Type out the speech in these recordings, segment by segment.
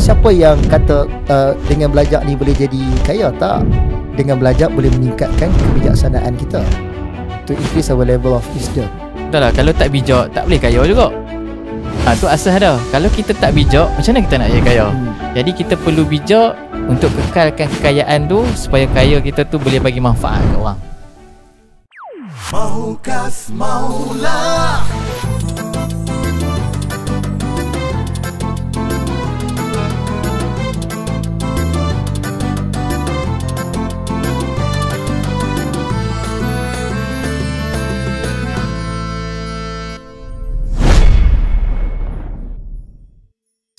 siapa yang kata dengan belajar ni boleh jadi kaya? Tak. Dengan belajar boleh meningkatkan kebijaksanaan kita, to increase our level of wisdom. Betul lah, kalau tak bijak tak boleh kaya juga. Tu asas dah. Kalau kita tak bijak, macam mana kita nak jadi kaya? Jadi kita perlu bijak untuk kekalkan kekayaan tu, supaya kaya kita tu boleh bagi manfaat kat orang. Mahukas Maulah.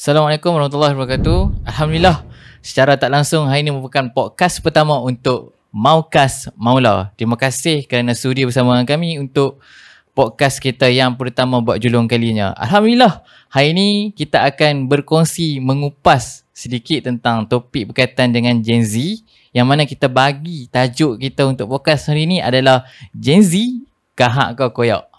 Assalamualaikum warahmatullahi wabarakatuh. Alhamdulillah, secara tak langsung hari ini merupakan podcast pertama untuk Mahukas Maulah. Terima kasih kerana sudi bersama dengan kami untuk podcast kita yang pertama buat julung kalinya. Alhamdulillah, hari ini kita akan berkongsi, mengupas sedikit tentang topik berkaitan dengan Gen Z, yang mana kita bagi tajuk kita untuk podcast hari ini adalah Gen Z kahak kau koyak.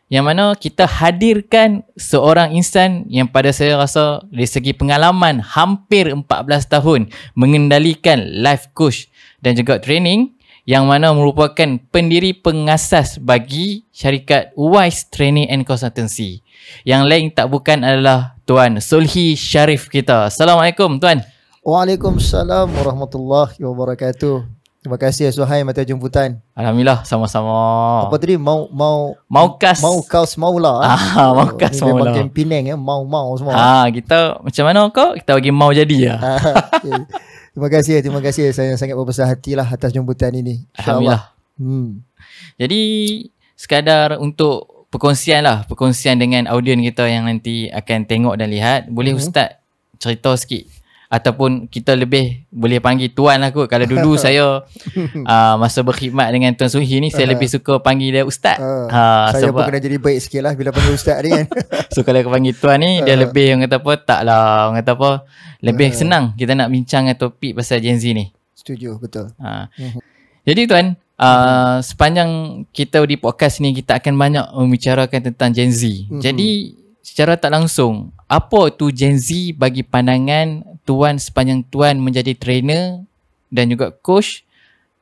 Yang mana kita hadirkan seorang insan yang pada saya rasa dari segi pengalaman hampir 14 tahun mengendalikan life coach dan juga training, yang mana merupakan pendiri pengasas bagi syarikat Wise Training and Consultancy. Yang lain tak bukan adalah Tuan Sulhi Sharif kita. Assalamualaikum Tuan. Waalaikumsalam warahmatullahi wabarakatuh. Terima kasih Suhaim atas jemputan. Alhamdulillah, sama-sama. Apa tadi? Mahukas Maulah. Mahukas Maulah. Memang Penang mau semua. Kita macam mana kau? Kita bagi mau jadi lah. Okay. Terima kasih. Saya sangat berbesar hatilah atas jemputan ini. Alhamdulillah. Jadi sekadar untuk perkongsian dengan audiens kita yang nanti akan tengok dan lihat, boleh Ustaz cerita sikit? Ataupun kita lebih boleh panggil Tuan lah kot. Kalau dulu saya masa berkhidmat dengan Tuan Suhi ni, saya lebih suka panggil dia Ustaz. Saya pun kena jadi baik sikit lah bila panggil Ustaz ni kan. So kalau panggil Tuan ni, dia lebih orang kata apa, taklah orang kata apa, lebih senang kita nak bincang topik pasal Gen Z ni. Setuju, betul. Jadi Tuan, sepanjang kita di podcast ni, kita akan banyak membicarakan tentang Gen Z. Jadi secara tak langsung, apa tu Gen Z bagi pandangan Tuan sepanjang Tuan menjadi trainer dan juga coach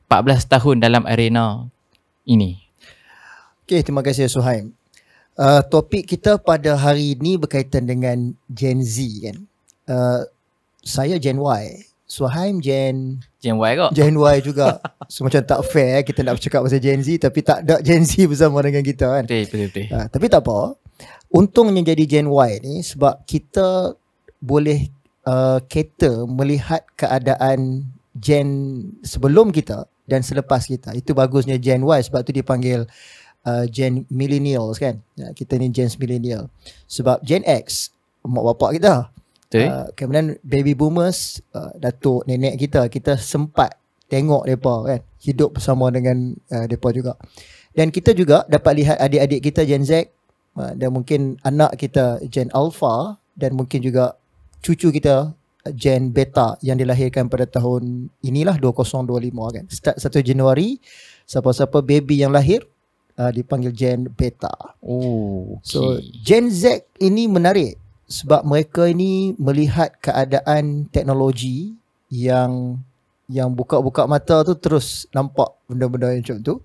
14 tahun dalam arena ini? Okay, terima kasih Suhaim. Topik kita pada hari ini berkaitan dengan Gen Z kan. Saya Gen Y, Suhaim Gen Y kok? Gen Y juga. So macam tak fair kita nak bercakap pasal Gen Z tapi tak ada Gen Z bersama dengan kita kan. Betul. Tapi tak apa. Untungnya jadi Gen Y ni sebab kita boleh melihat keadaan Gen sebelum kita dan selepas kita. Itu bagusnya Gen Y, sebab tu dipanggil Gen Millennials kan. Kita ni Gen Millennial. Sebab Gen X, mak bapak kita. Kemudian baby boomers, datuk nenek kita sempat tengok mereka kan, hidup bersama dengan mereka juga. Dan kita juga dapat lihat adik-adik kita Gen Z, dan mungkin anak kita Gen Alpha, dan mungkin juga cucu kita Gen Beta yang dilahirkan pada tahun inilah 2025 kan. Start 1 Januari, siapa-siapa baby yang lahir dipanggil Gen Beta. So Gen Z ini menarik sebab mereka ini melihat keadaan teknologi yang buka-buka mata tu terus nampak benda-benda yang macam tu.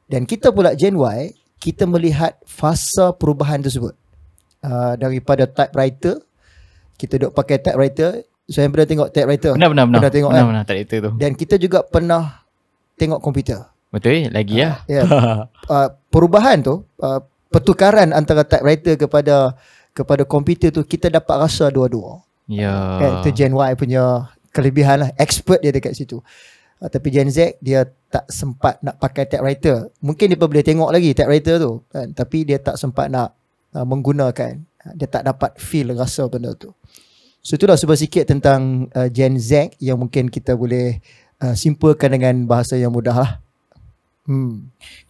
Dan kita pula Gen Y, kita melihat fasa perubahan tersebut. Daripada typewriter, kita duk pakai typewriter. Saya pernah tengok typewriter. Benar tengok benar typewriter tu. Dan kita juga pernah tengok komputer. Betul lagi ya. Perubahan tu, pertukaran antara typewriter kepada komputer tu, kita dapat rasa dua-dua. Ya. Kan, itu Gen Y punya kelebihan lah. Expert dia dekat situ. Tapi Gen Z dia tak sempat nak pakai typewriter. Mungkin dia boleh tengok lagi typewriter tu kan, tapi dia tak sempat nak menggunakan. Dia tak dapat feel, rasa benda tu. So itulah sikit tentang Gen Z yang mungkin kita boleh simpulkan dengan bahasa yang mudah lah.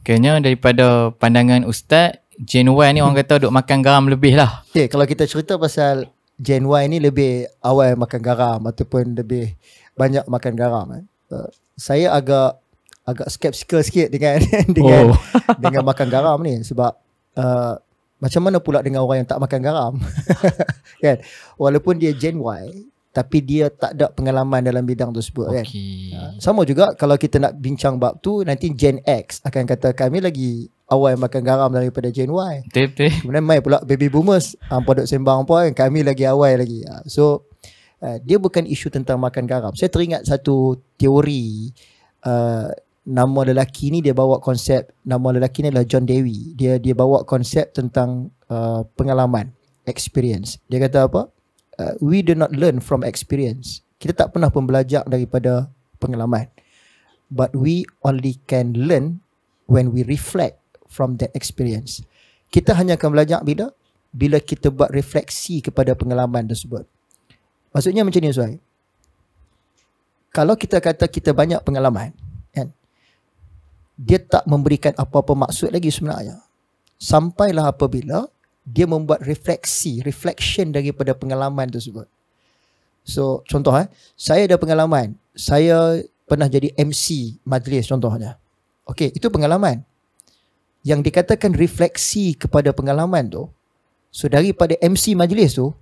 Kayaknya daripada pandangan Ustaz, Gen Y ni orang kata duk makan garam lebih lah. Okay, kalau kita cerita pasal Gen Y ni lebih awal makan garam ataupun lebih banyak makan garam kan. Saya agak skeptical sikit dengan dengan makan garam ni sebab macam mana pula dengan orang yang tak makan garam? Kan? Walaupun dia Gen Y, tapi dia tak ada pengalaman dalam bidang tersebut kan. Sama juga kalau kita nak bincang bab tu, nanti Gen X akan kata kami lagi awal makan garam daripada Gen Y. Betul. Kemudian mai pula baby boomers duk sembang apa kan, kami lagi awal lagi. So dia bukan isu tentang makan garam. Saya teringat satu teori, nama lelaki ni dia bawa konsep, nama lelaki ni adalah John Dewey. Dia bawa konsep tentang pengalaman, experience. Dia kata apa? We do not learn from experience. Kita tak pernah pun belajar daripada pengalaman. But we only can learn when we reflect from that experience. Kita hanya akan belajar bila kita buat refleksi kepada pengalaman tersebut. Maksudnya macam ni Suhaib. Kalau kita kata kita banyak pengalaman, kan, dia tak memberikan apa-apa maksud lagi sebenarnya. Sampailah apabila dia membuat reflection daripada pengalaman tersebut. So contoh saya ada pengalaman, saya pernah jadi MC majlis contohnya. Okey, itu pengalaman. Yang dikatakan refleksi kepada pengalaman tu, so daripada MC majlis tu,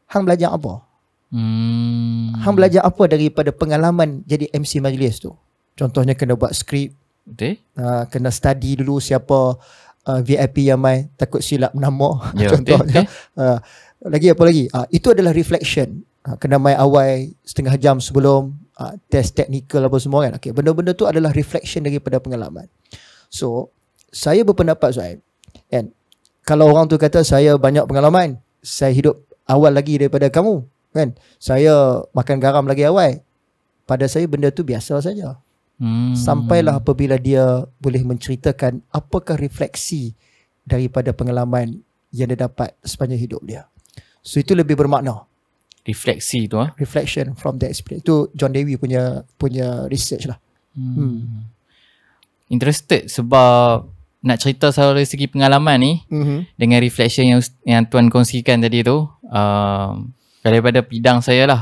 hang belajar apa? Hang belajar apa daripada pengalaman jadi MC majlis tu? Contohnya kena buat skrip, kena study dulu siapa VIP yang mai, takut silap nama contohnya. Lagi apa lagi? Itu adalah reflection. Kena mai awal setengah jam sebelum test technical apa semua kan. Okay, benda-benda tu adalah reflection daripada pengalaman. So saya berpendapat Suhaib, kan, kalau orang tu kata saya banyak pengalaman, saya hidup awal lagi daripada kamu, kan, saya makan garam lagi awal, pada saya benda tu biasa saja. Sampailah apabila dia boleh menceritakan apakah refleksi daripada pengalaman yang dia dapat sepanjang hidup dia. So itu lebih bermakna. Refleksi tu Reflection from the experience. Itu John Dewey punya research lah. Interested sebab nak cerita soal dari segi pengalaman ni, dengan reflection yang Tuan kongsikan tadi tu, daripada bidang saya lah,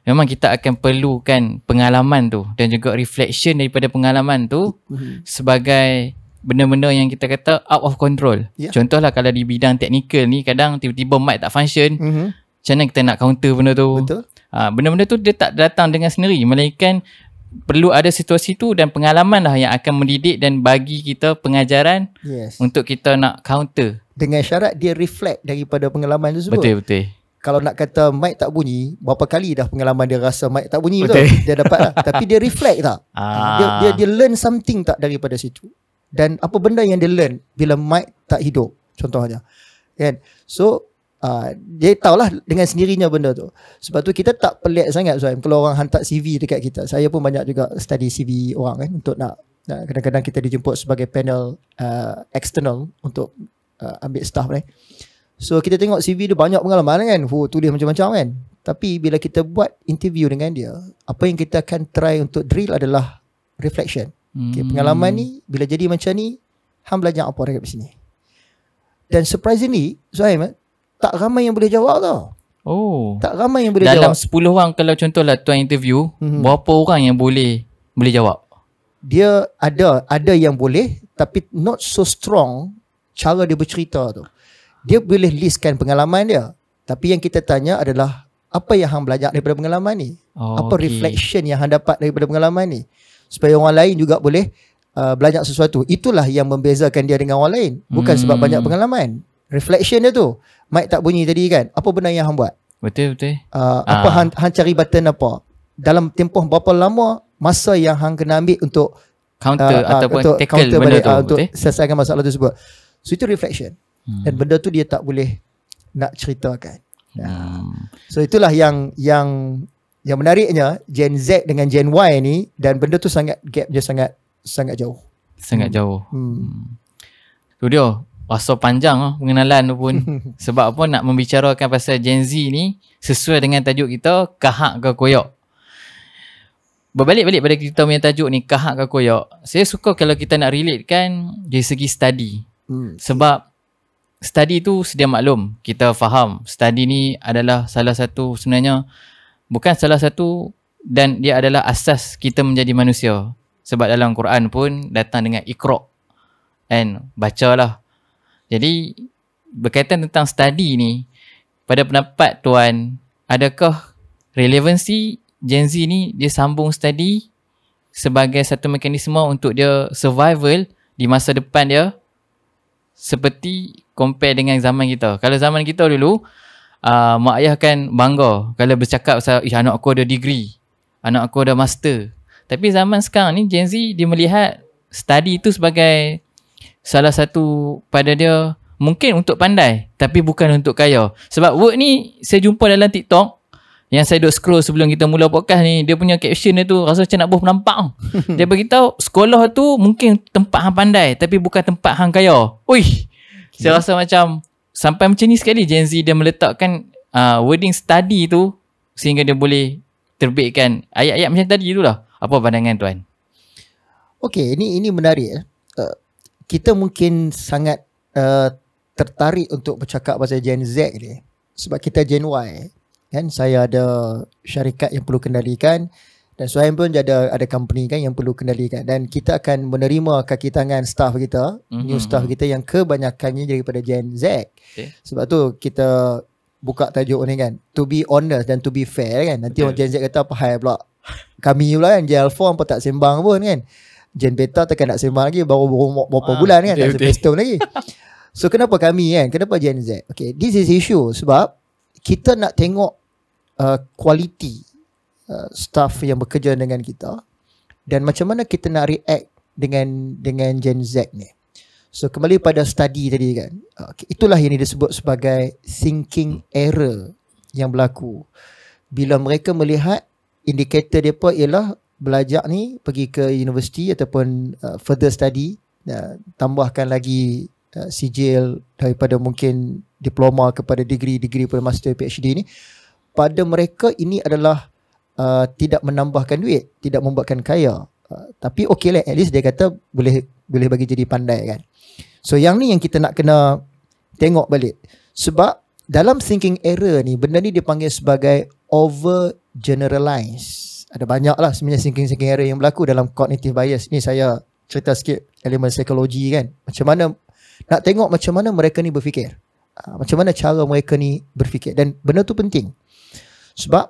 memang kita akan perlukan pengalaman tu dan juga reflection daripada pengalaman tu sebagai benda-benda yang kita kata out of control. Contohlah kalau di bidang teknikal ni, kadang tiba-tiba mic tak function, macam mana kita nak counter benda tu? Betul. Benda-benda tu dia tak datang dengan sendiri, melainkan perlu ada situasi tu dan pengalaman lah yang akan mendidik dan bagi kita pengajaran untuk kita nak counter. Dengan syarat dia reflect daripada pengalaman tersebut. Betul. Kalau nak kata mic tak bunyi, berapa kali dah pengalaman dia rasa mic tak bunyi betul? Dia dapat lah. Tapi dia reflect tak? Dia learn something tak daripada situ. Dan apa benda yang dia learn bila mic tak hidup contohnya, kan? So dia tahulah dengan sendirinya benda tu. Sebab tu kita tak pelik sangat Zuhaim kalau orang hantar CV dekat kita. Saya pun banyak juga study CV orang kan, untuk nak kadang-kadang kita dijemput sebagai panel external untuk ambil staff ni. So kita tengok CV dia banyak pengalaman kan, tulis macam-macam kan. Tapi bila kita buat interview dengan dia, apa yang kita akan try untuk drill adalah reflection. Okay, pengalaman ni bila jadi macam ni, hang belajar apa dekat sini. Dan surprisingly Zuhaim, tak ramai yang boleh jawab tau. Tak ramai yang boleh dalam jawab. Dalam 10 orang kalau contohlah Tuan interview, berapa orang yang boleh jawab? Dia ada yang boleh, tapi not so strong cara dia bercerita tu. Dia boleh listkan pengalaman dia, tapi yang kita tanya adalah apa yang hang belajar daripada pengalaman ni? Apa reflection yang hang dapat daripada pengalaman ni? Supaya orang lain juga boleh belajar sesuatu. Itulah yang membezakan dia dengan orang lain. Bukan sebab banyak pengalaman. Reflection dia tu. Mic tak bunyi tadi kan, apa benda yang hang buat? Betul. Apa hang cari button apa? Dalam tempoh berapa lama masa yang hang kena ambil untuk counter ataupun untuk tackle benda balik, tu untuk selesaikan masalah tersebut. So itu reflection. Dan benda tu dia tak boleh nak ceritakan. So itulah yang menariknya Gen Z dengan Gen Y ni, dan benda tu gap dia sangat jauh. Jauh. Tu dia rasa panjang pengenalan tu pun. Sebab apa nak membicarakan pasal Gen Z ni sesuai dengan tajuk kita, kahak ke koyak. Berbalik-balik pada kita punya tajuk ni, kahak ke koyak, saya suka kalau kita nak relate kan dari segi study. Sebab study tu sedia maklum, kita faham study ni adalah salah satu, sebenarnya bukan salah satu, dan dia adalah asas kita menjadi manusia. Sebab dalam Quran pun datang dengan Iqra' and bacalah. Jadi berkaitan tentang study ni, pada pendapat Tuan, adakah relevansi Gen Z ni dia sambung study sebagai satu mekanisme untuk dia survival di masa depan dia, seperti compare dengan zaman kita. Kalau zaman kita dulu, mak ayah kan bangga kalau bercakap pasal anak aku ada degree, anak aku ada master. Tapi zaman sekarang ni Gen Z dia melihat study tu sebagai salah satu pada dia mungkin untuk pandai tapi bukan untuk kaya. Sebab word ni saya jumpa dalam TikTok yang saya duk scroll sebelum kita mula podcast ni, dia punya caption dia tu rasa macam nak buh penampak. Dia beritahu sekolah tu mungkin tempat hang pandai tapi bukan tempat hang kaya. Ui, saya rasa macam sampai macam ni sekali Gen Z dia meletakkan wording study tu sehingga dia boleh terbitkan ayat-ayat macam tadi tu lah. Apa pandangan tuan? Okey, ini menarik. Kita mungkin sangat tertarik untuk bercakap pasal Gen Z ni sebab kita Gen Y. Kan, saya ada syarikat yang perlu kendalikan dan Suhaim pun ada company kan yang perlu kendalikan, dan kita akan menerima kaki tangan staff kita, new staff kita yang kebanyakannya daripada Gen Z. Sebab tu kita buka tajuk ni kan, to be honest dan to be fair kan. Nanti orang Gen Z kata apa hal pula kami pula kan, Gen Alpha apa tak sembang pun kan, Gen Beta takkan nak sembang lagi, baru berapa bulan kan, tak sampai setahun lagi. So kenapa kami kan, kenapa Gen Z? Okay, this is issue sebab kita nak tengok quality staff yang bekerja dengan kita dan macam mana kita nak react dengan Gen Z ni. So kembali pada study tadi kan, itulah yang disebut sebagai thinking error yang berlaku bila mereka melihat indikator mereka ialah belajar ni pergi ke universiti ataupun further study, tambahkan lagi sijil daripada mungkin diploma kepada degree pada master PhD ni. Pada mereka ini adalah tidak menambahkan duit, tidak membuatkan kaya. Tapi okey lah, at least dia kata boleh bagi jadi pandai kan. So yang ni yang kita nak kena tengok balik. Sebab dalam thinking error ni, benda ni dipanggil sebagai over generalize. Ada banyak lah sebenarnya thinking error yang berlaku dalam cognitive bias. Ni saya cerita sikit elemen psikologi kan. Macam mana, nak tengok macam mana mereka ni berfikir. Macam mana cara mereka ni berfikir. Dan benda tu penting. Sebab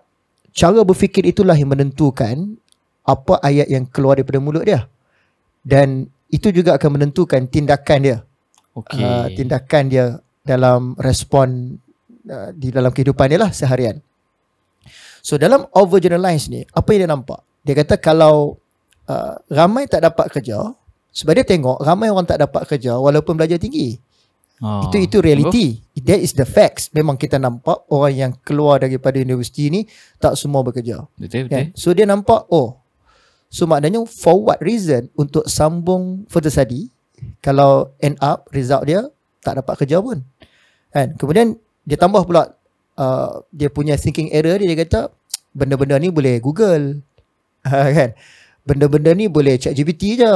cara berfikir itulah yang menentukan apa ayat yang keluar daripada mulut dia. Dan itu juga akan menentukan tindakan dia. Tindakan dia dalam respon di dalam kehidupan dia lah seharian. So dalam overgeneralize ni, apa yang dia nampak? Dia kata kalau ramai tak dapat kerja, sebab dia tengok ramai orang tak dapat kerja walaupun belajar tinggi. Itu reality. That is the facts. Memang kita nampak orang yang keluar daripada universiti ni tak semua bekerja. Betul. So dia nampak, so maknanya for what reason untuk sambung further study kalau end up result dia tak dapat kerja pun kan. Kemudian dia tambah pula dia punya thinking error dia kata benda-benda ni boleh Google kan, benda-benda ni boleh ChatGPT je.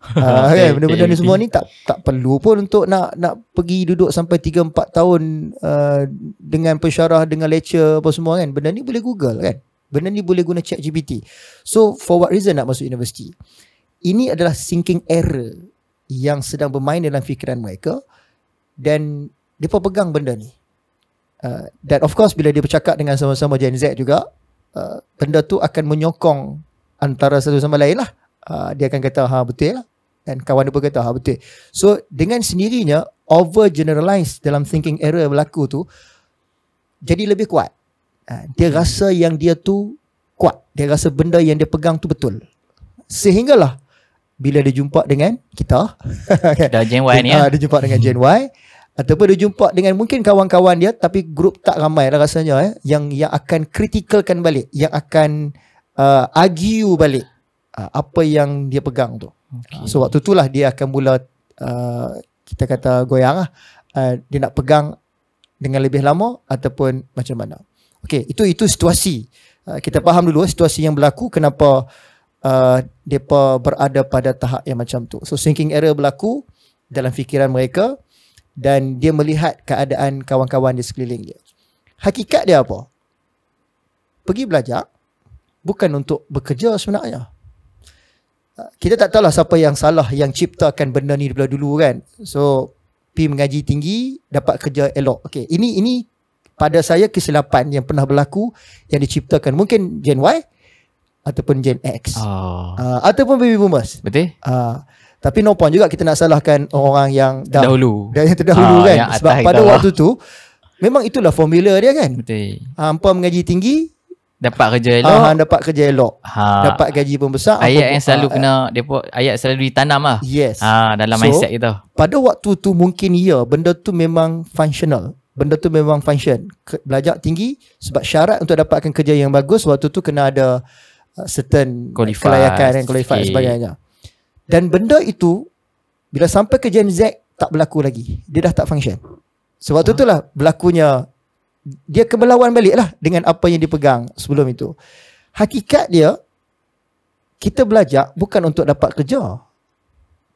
Kan, benda-benda ni semua ni tak perlu pun untuk nak pergi duduk sampai 3-4 tahun dengan pensyarah, dengan lecture apa semua kan. Benda ni boleh Google kan, benda ni boleh guna ChatGPT. So for what reason nak masuk universiti? Ini adalah thinking error yang sedang bermain dalam fikiran mereka dan mereka pegang benda ni. Dan of course bila dia bercakap dengan sama-sama Gen Z juga, benda tu akan menyokong antara satu sama lain lah. Dia akan kata betul lah, dan kawan dia pun kata betul. So dengan sendirinya over generalize dalam thinking error berlaku tu jadi lebih kuat. Dia rasa yang dia tu kuat, dia rasa benda yang dia pegang tu betul, sehinggalah bila dia jumpa dengan kita dah Gen Y ni dia jumpa dengan Gen Y ataupun dia jumpa dengan mungkin kawan-kawan dia tapi grup tak ramai lah rasanya yang akan kritikalkan balik, yang akan argue balik apa yang dia pegang tu. So waktu itulah dia akan mula kita kata goyang lah. Dia nak pegang dengan lebih lama ataupun macam mana. Okay, itu situasi. Kita faham dulu situasi yang berlaku, kenapa mereka berada pada tahap yang macam tu. So thinking error berlaku dalam fikiran mereka dan dia melihat keadaan kawan-kawan di sekeliling dia. Hakikat dia apa? Pergi belajar bukan untuk bekerja sebenarnya. Kita tak tahulah siapa yang salah yang ciptakan benda ni dulu kan. So pergi mengaji tinggi, dapat kerja elok. Okay, ini pada saya kesilapan yang pernah berlaku yang diciptakan mungkin Gen Y ataupun Gen X ataupun baby boomers. Betul. Tapi no point juga kita nak salahkan orang yang Dahulu. yang terdahulu kan. Yang Sebab pada waktu tu memang itulah formula dia kan. Betul. Hampa mengaji tinggi, Dapat kerja elok. dapat kerja elok. Dapat gaji pun besar. Ayat yang selalu kena ayat selalu ditanam lah. Yes. Dalam mindset kita. Pada waktu tu mungkin benda tu memang functional. Benda tu memang function. Belajar tinggi sebab syarat untuk dapatkan kerja yang bagus waktu tu kena ada certain kelayakan dan qualified sebagainya. Dan benda itu bila sampai ke Gen Z tak berlaku lagi. Dia dah tak function. Sebab tu lah berlakunya dia kebelawan balik lah dengan apa yang dipegang sebelum itu. Hakikat dia, kita belajar bukan untuk dapat kerja.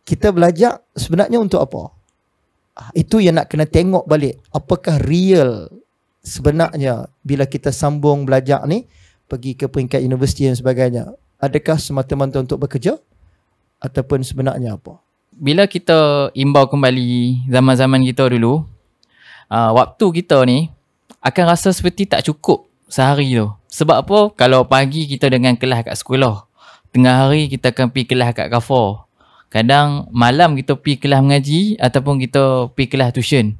Kita belajar sebenarnya untuk apa? Itu yang nak kena tengok balik. Apakah real sebenarnya bila kita sambung belajar ni, pergi ke peringkat universiti dan sebagainya. Adakah semata-mata untuk bekerja? Ataupun sebenarnya apa? Bila kita imbau kembali zaman-zaman kita dulu, waktu kita ni akan rasa seperti tak cukup sehari tu. Sebab apa? Kalau pagi kita dengan kelas kat sekolah, tengah hari kita akan pergi kelas kat kafe. Kadang malam kita pergi kelas mengaji ataupun kita pergi kelas tuition.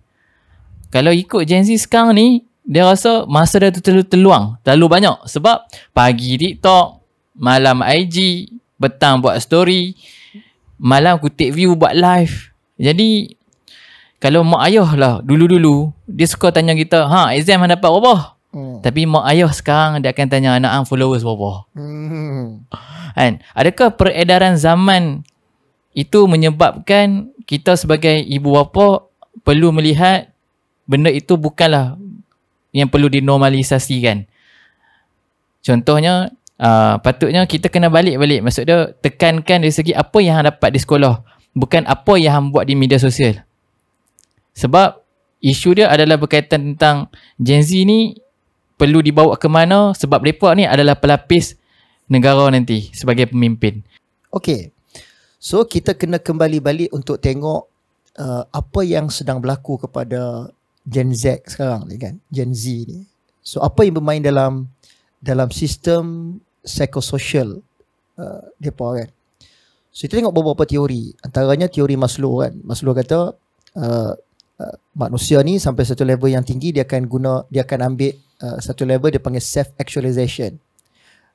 Kalau ikut Gen Z sekarang ni, dia rasa masa dia terlalu banyak. Sebab pagi TikTok, malam IG, petang buat story, malam kutip view buat live. Jadi kalau mak ayah lah dulu-dulu dia suka tanya kita, exam dapat berapa? Tapi mak ayah sekarang dia akan tanya anak followers berapa. Kan? Adakah peredaran zaman itu menyebabkan kita sebagai ibu bapa perlu melihat benda itu bukanlah yang perlu dinormalisasikan. Contohnya patutnya kita kena balik-balik. Maksud dia tekankan dari segi apa yang dapat di sekolah, bukan apa yang buat di media sosial. Sebab isu dia adalah berkaitan tentang Gen Z ni perlu dibawa ke mana, sebab mereka ni adalah pelapis negara nanti sebagai pemimpin. Okay. So kita kena kembali balik untuk tengok apa yang sedang berlaku kepada Gen Z sekarang ni kan. Gen Z ni. So apa yang bermain dalam sistem psikososial mereka kan. So kita tengok beberapa teori. Antaranya teori Maslow kan. Maslow kata manusia ni sampai satu level yang tinggi dia akan ambil satu level dia panggil self actualization.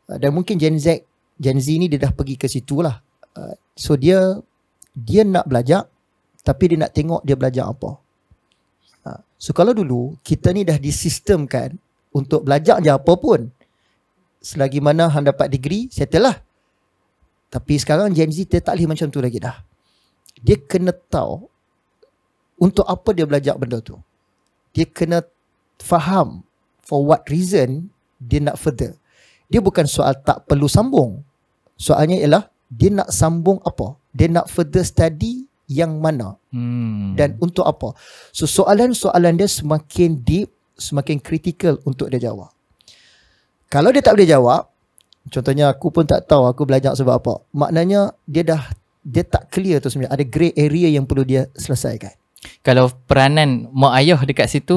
Dan mungkin Gen Z ni dia dah pergi ke situ lah. So dia nak belajar tapi dia nak tengok dia belajar apa. So kalau dulu kita ni dah disistemkan untuk belajar je apa pun, selagi mana hang dapat degree settle lah. Tapi sekarang Gen Z dia tak boleh macam tu lagi dah. Dia kena tahu untuk apa dia belajar benda tu. Dia kena faham for what reason dia nak further. Dia bukan soal tak perlu sambung. Soalnya ialah dia nak sambung apa? Dia nak further study yang mana? Dan untuk apa? So soalan-soalan dia semakin deep, semakin critical untuk dia jawab. Kalau dia tak boleh jawab, contohnya aku pun tak tahu aku belajar sebab apa. Maknanya dia tak clear tu sebenarnya. Ada grey area yang perlu dia selesaikan. Kalau peranan mak ayah dekat situ,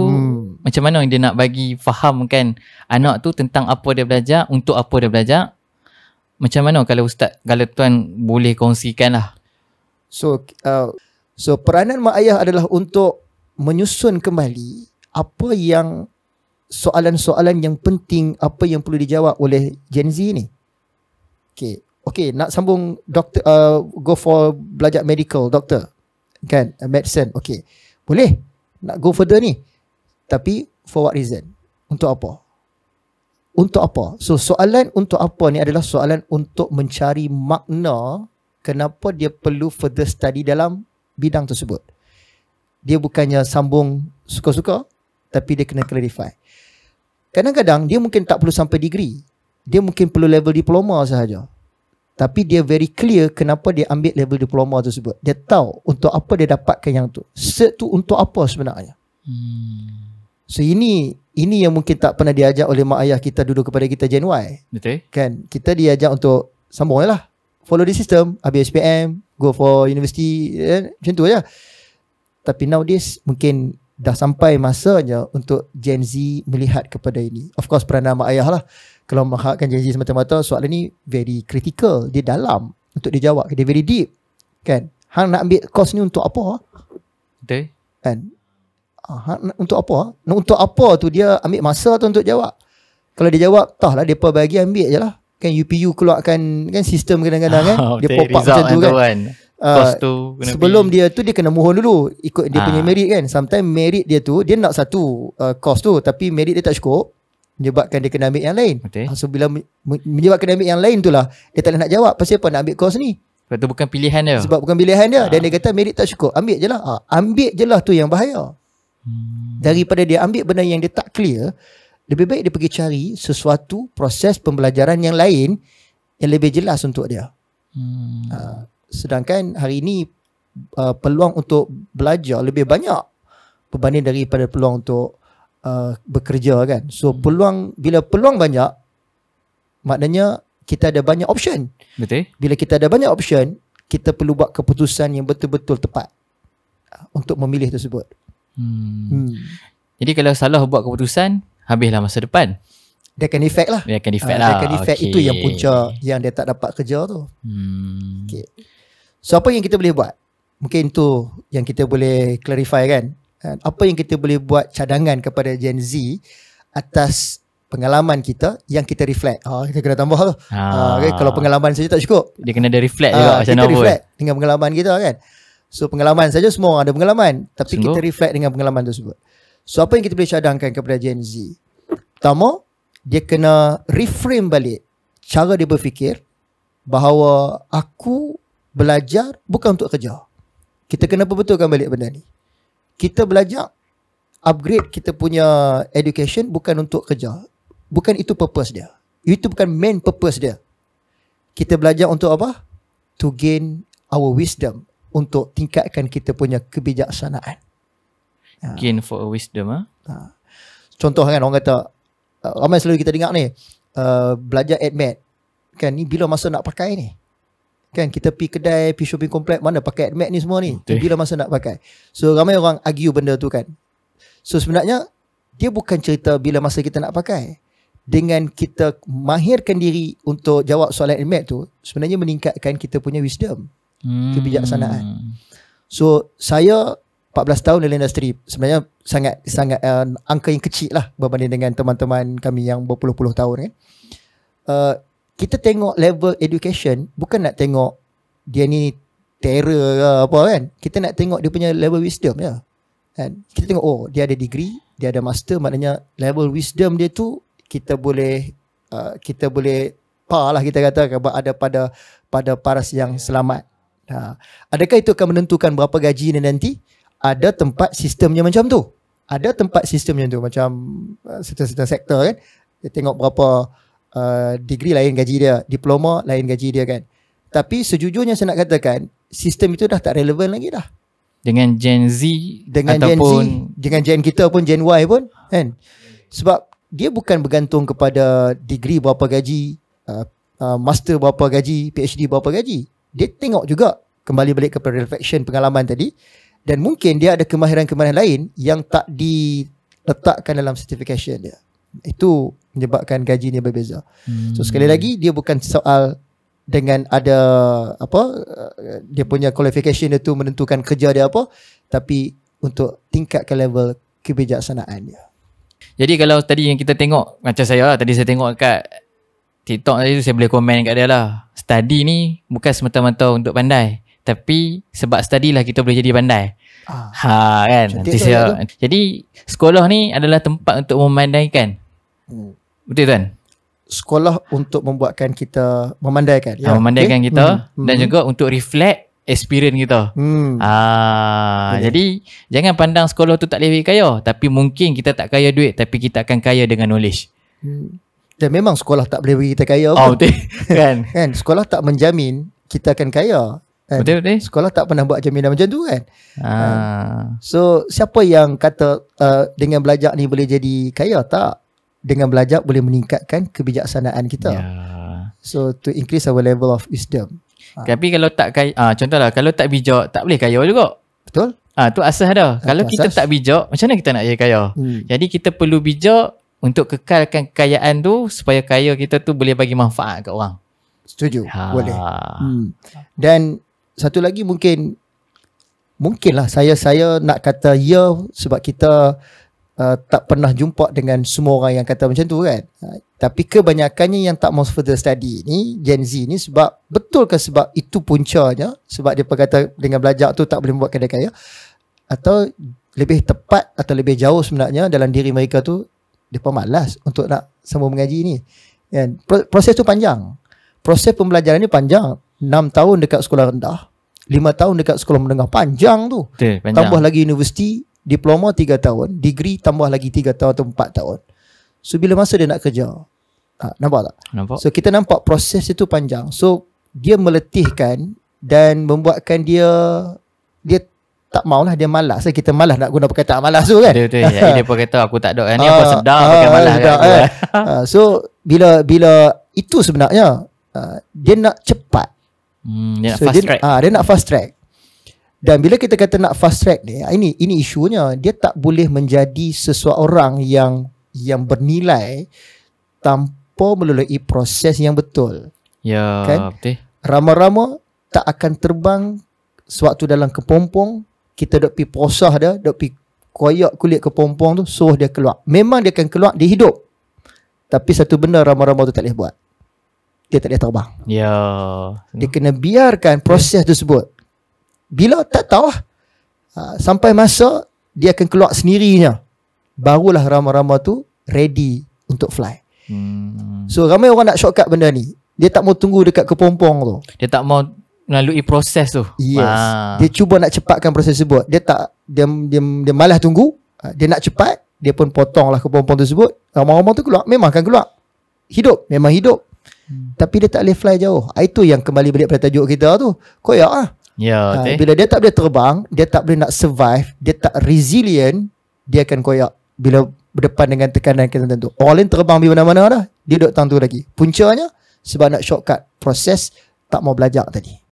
macam mana dia nak bagi fahamkan anak tu tentang apa dia belajar, untuk apa dia belajar? Macam mana kalau tuan boleh kongsikan lah. So peranan mak ayah adalah untuk menyusun kembali apa yang soalan-soalan yang penting, apa yang perlu dijawab oleh Gen Z ni. Okay, nak sambung doktor, go for belajar medical, doktor. Kan, medicine, okay. Boleh nak go further ni. Tapi for what reason? Untuk apa? Untuk apa? So soalan untuk apa ni adalah soalan untuk mencari makna kenapa dia perlu further study dalam bidang tersebut. Dia bukannya sambung suka-suka, tapi dia kena clarify. Kadang-kadang dia mungkin tak perlu sampai degree. Dia mungkin perlu level diploma sahaja. Tapi dia very clear kenapa dia ambil level diploma tersebut. Dia tahu untuk apa dia dapatkan yang tu. Cert tu untuk apa sebenarnya. So ini yang mungkin tak pernah diajar oleh mak ayah kita dulu kepada kita Gen Y. Betul. Kan kita diajar untuk sambung lah. Follow the system, habis SPM, go for university, macam tu aja. Tapi nowadays mungkin dah sampai masanya untuk Gen Z melihat kepada ini. Of course peranan mak ayah lah. Kalau mengharapkan Gen Z semata-mata, soalan ni very critical, dia dalam untuk dijawab, dia very deep kan. Hang nak ambil course ni untuk apa? Betul. Kan? Untuk apa? Untuk apa tu dia ambil masa tu untuk jawab. Kalau dia jawab, tah lah depa bagi ambil je lah. Kan UPU keluarkan kan sistem kadang-kadang kan. Dia pop up macam tu kan. Sebelum dia tu dia kena mohon dulu ikut dia punya merit kan. Sometimes merit dia tu dia nak satu course tu tapi merit dia tak cukup, menyebabkan dia kena ambil yang lain. So bila menyebabkan dia ambil yang lain tu lah dia tak nak jawab pasal apa nak ambil course ni. Sebab tu bukan pilihan dia. Sebab bukan pilihan dia. Dan dia kata merit tak cukup, ambil je lah. Ambil je lah tu yang bahaya. Daripada dia ambil benda yang dia tak clear, lebih baik dia pergi cari sesuatu proses pembelajaran yang lain yang lebih jelas untuk dia. Sedangkan hari ini peluang untuk belajar lebih banyak berbanding daripada peluang untuk bekerja kan. So bila peluang banyak, maknanya kita ada banyak option. Betul. Bila kita ada banyak option, kita perlu buat keputusan yang betul-betul tepat untuk memilih tersebut. Jadi kalau salah buat keputusan, habislah masa depan. Dia akan efek lah. Dia akan efek lah. Dia akan efek. Itu yang punca yang dia tak dapat kerja tu. Okay. So apa yang kita boleh buat? Mungkin tu yang kita boleh clarify kan. Apa yang kita boleh buat cadangan kepada Gen Z atas pengalaman kita yang kita reflect. Kita kena tambah tu. Okay, kalau pengalaman saja tak cukup, dia kena ada reflect juga macam kita reflect dengan pengalaman kita kan. So pengalaman saja semua orang ada pengalaman, tapi kita reflect dengan pengalaman tersebut. So apa yang kita boleh cadangkan kepada Gen Z? Pertama, dia kena reframe balik cara dia berfikir bahawa aku belajar bukan untuk kerja. Kita kena perbetulkan balik benda ni. Kita belajar upgrade kita punya education bukan untuk kerja. Bukan itu purpose dia. Itu bukan main purpose dia. Kita belajar untuk apa? To gain our wisdom, untuk tingkatkan kita punya kebijaksanaan. Gain for a wisdom. Contoh kan orang kata, ramai selalu kita dengar ni, belajar AdMed kan, ni bila masa nak pakai ni kan. Kita pergi kedai, pergi shopping complex, mana pakai AdMed ni semua ni, bila masa nak pakai. So ramai orang argue benda tu kan. So sebenarnya dia bukan cerita bila masa kita nak pakai. Dengan kita mahirkan diri untuk jawab soalan AdMed tu, sebenarnya meningkatkan kita punya wisdom, kebijaksanaan. So saya 14 tahun dalam industri, sebenarnya sangat angka yang kecil lah berbanding dengan teman-teman kami yang berpuluh-puluh tahun kan. Kita tengok level education, bukan nak tengok dia ni terror ke apa kan. Kita nak tengok dia punya level wisdom ya. Kan? Kita tengok dia ada degree, dia ada master, maknanya level wisdom dia tu kita boleh par lah kita kata ada pada paras yang selamat. Adakah itu akan menentukan berapa gaji ni nanti? Ada tempat sistemnya macam tu. Ada tempat sistemnya tu macam certain sektor kan. Dia tengok berapa degree lain gaji dia, diploma lain gaji dia kan. Tapi sejujurnya saya nak katakan sistem itu dah tak relevan lagi dah. Dengan Gen Z, dengan ataupun Gen Z, dengan Gen kita pun, Gen Y pun kan. Sebab dia bukan bergantung kepada degree berapa gaji, master berapa gaji, PhD berapa gaji. Dia tengok juga kembali balik kepada reflection pengalaman tadi. Dan mungkin dia ada kemahiran-kemahiran lain yang tak diletakkan dalam certification dia. Itu menyebabkan gajinya berbeza. So sekali lagi dia bukan soal dengan ada dia punya qualification dia tu menentukan kerja dia apa, tapi untuk tingkatkan level kebijaksanaan dia. Jadi kalau tadi yang kita tengok, macam saya lah, tadi saya tengok kat TikTok tadi tu, saya boleh komen kat dia lah. Study ni bukan semata-mata untuk pandai, tapi sebab study lah kita boleh jadi pandai. Kan. Nanti saya, jadi sekolah ni adalah tempat untuk memandaikan. Betul kan? Sekolah untuk membuatkan kita memandaikan. Ya, memandaikan kita dan juga untuk reflect experience kita. Jadi jangan pandang sekolah tu tak boleh kaya, tapi mungkin kita tak kaya duit, tapi kita akan kaya dengan knowledge. Dan memang sekolah tak boleh bagi kita kaya pun. Betul. Kan? Kan? Sekolah tak menjamin kita akan kaya. Kan? Betul. Sekolah tak pernah buat jaminan macam tu kan. So siapa yang kata dengan belajar ni boleh jadi kaya? Tak. Dengan belajar boleh meningkatkan kebijaksanaan kita. So to increase our level of wisdom. Tapi kalau tak kaya, contohlah kalau tak bijak, tak boleh kaya juga. Betul. Tu asas dah. Kalau tu kita asas. tak bijak, macam mana kita nak jadi kaya? Jadi kita perlu bijak untuk kekalkan kekayaan tu supaya kaya kita tu boleh bagi manfaat kat orang. Setuju. Boleh. Dan satu lagi mungkinlah saya nak kata ya sebab kita tak pernah jumpa dengan semua orang yang kata macam tu kan. Tapi kebanyakannya yang tak mau further study ni, Gen Z ni, sebab betulkah sebab itu puncanya, sebab dia kata dengan belajar tu tak boleh membuat dia kaya, atau lebih tepat atau lebih jauh sebenarnya dalam diri mereka tu mereka malas untuk nak sambung mengaji ni kan. Proses tu panjang. Proses pembelajaran ni panjang. 6 tahun dekat sekolah rendah, 5 tahun dekat sekolah menengah, panjang tu. Betul, panjang. Tambah lagi universiti, diploma 3 tahun, degree tambah lagi 3 tahun atau 4 tahun. So bila masa dia nak kerja, nampak tak? Nampak? So kita nampak proses itu panjang. So dia meletihkan dan membuatkan dia tak maulah, dia malas. Kita malas nak guna perkataan malas tu kan. Betul. Dia pun kata aku tak ada ni, apa sedar pakai malas kat aku. So bila itu sebenarnya dia nak cepat. Dia nak fast track. Dia nak fast track. Dan bila kita kata nak fast track ni, ini isunya, dia tak boleh menjadi seseorang yang bernilai tanpa melalui proses yang betul. Ya, kan? betul. Rama-rama tak akan terbang sewaktu dalam kepompong. Kita dok pi posah dia, dok pi koyak kulit kepompong tu, suruh dia keluar. Memang dia akan keluar, dia hidup. Tapi satu benda rama-rama tu tak boleh buat. Dia tak boleh terbang. Ya. Dia kena biarkan proses tersebut. Bila tak tahu sampai masa dia akan keluar sendirinya, barulah rama-rama tu ready untuk fly. So ramai orang nak shortcut benda ni. Dia tak mau tunggu dekat kepompong tu. Dia tak mau melalui proses tu. Yes. Dia cuba nak cepatkan proses tersebut. Dia malas tunggu. Dia nak cepat, dia pun potonglah kepompong tersebut. Rama-rama tu keluar, memang akan keluar. Hidup, memang hidup. Tapi dia tak boleh fly jauh. Itu yang kembali balik pada tajuk kita tu. Koyak lah. Ya, betul. Bila dia tak boleh terbang, dia tak boleh nak survive, dia tak resilient, dia akan koyak bila berdepan dengan tekanan tertentu. Orang lain terbang di mana-mana dah, dia duduk tang tu lagi. Puncanya sebab nak shortcut proses, tak mau belajar tadi.